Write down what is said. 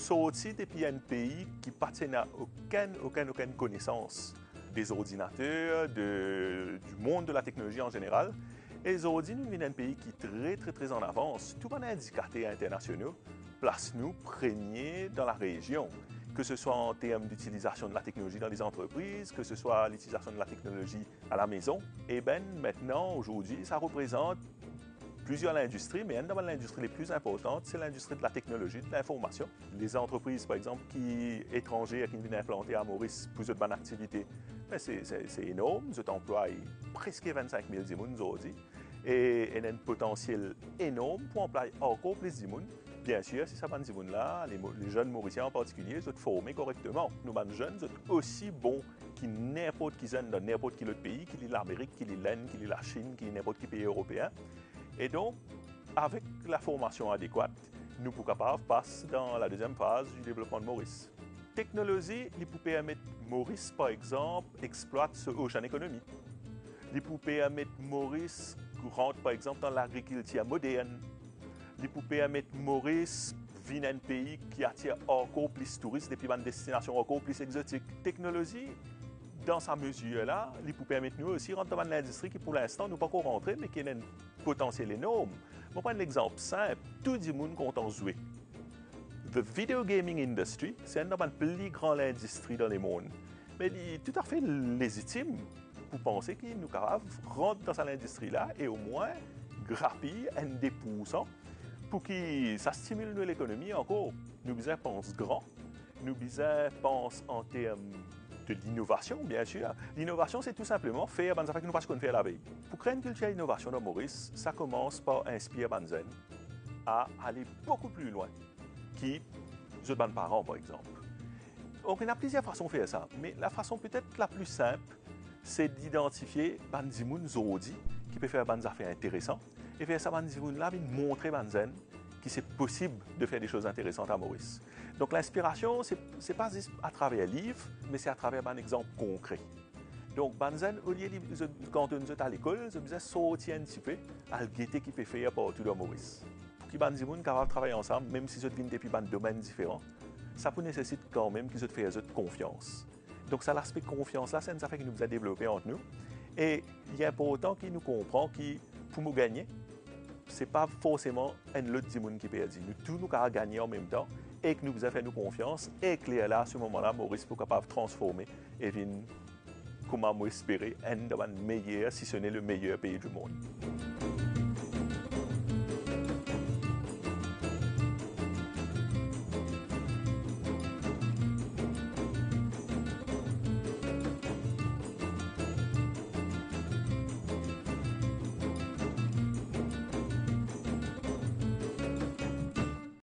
sorti depuis un pays qui n'a aucune connaissance des ordinateurs, du monde de la technologie en général. Et aujourd'hui, nous venons d'un pays qui est très en avance. Tout les indicateurs internationaux place nous premiers dans la région, que ce soit en termes d'utilisation de la technologie dans les entreprises, que ce soit l'utilisation de la technologie à la maison. Et bien maintenant, aujourd'hui, ça représente plusieurs industries, mais une de l'industrie les plus importantes, c'est l'industrie de la technologie, de l'information. Les entreprises, par exemple, étrangères qui viennent implanter à Maurice pour cette bonne activité, c'est énorme. Ils emploient presque 25 000 personnes aujourd'hui. Et il y a un potentiel énorme pour employer encore plus de monde. Bien sûr, si ça va là, les jeunes Mauriciens en particulier, sont formés correctement. Nous, les jeunes, sont aussi bons que n'importe qui dans n'importe quel autre pays, qu'il est l'Amérique, qu'il est l'Inde, qu'il est la Chine, qu'il est n'importe quel pays européen. Et donc, avec la formation adéquate, nous sommes capables de passer dans la deuxième phase du développement de Maurice. Technologie, il peut permettre Maurice, par exemple, exploiter ce ocean économie. Il peut permettre Maurice rentrer, par exemple, dans l'agriculture moderne. Il peut permettre Maurice venir un pays qui attire encore plus de touristes depuis une destination encore plus exotique. Technologie, dans sa mesure-là, il peut permettre nous aussi de rentrer dans l'industrie qui, pour l'instant, nous pas encore rentré, mais qui a un potentiel énorme. Je vais prendre un exemple simple. Tout le monde compte jouer. The video gaming industry, c'est une des plus grandes industries dans le monde. Mais il est tout à fait légitime pour penser que nous sommes capables de rentrer dans cette industrie-là et au moins grappiller un des pourcents pour que ça stimule l'économie encore. Nous devons penser grand, nous devons penser en termes de l'innovation, bien sûr. L'innovation, c'est tout simplement faire des affaires que nous ne pouvons pas faire la veille. Pour créer une culture d'innovation dans Maurice, ça commence par inspirer Banzen à aller beaucoup plus loin que les parents, par exemple. Donc, il y a plusieurs façons de faire ça, mais la façon peut-être la plus simple, c'est d'identifier des gens qui peuvent faire des affaires intéressantes et faire ça, des gens-là, montrer Banzen que c'est possible de faire des choses intéressantes à Maurice. Donc l'inspiration, ce n'est pas juste à travers un livre, mais c'est à travers un exemple concret. Donc, Banzen, au lieu de quand on est à l'école, je vais sortir un petit peu à le guetter qui peut faire partout dans Maurice. Pour que les gens soient capables de travailler ensemble, même si ils viennent depuis des domaines différents, ça peut nécessiter quand même qu'ils fassent confiance. Donc, ça, l'aspect confiance-là, c'est une affaire qui nous a développé entre nous. Et il est important qu'ils nous comprennent que pour nous gagner, ce n'est pas forcément un autre monde qui perd. Nous tous nous avons gagné en même temps et que nous avons fait nous confiance et que là, à ce moment-là, Maurice est capable de transformer et venir, comme on espérait, un des meilleurs, si ce n'est le meilleur pays du monde.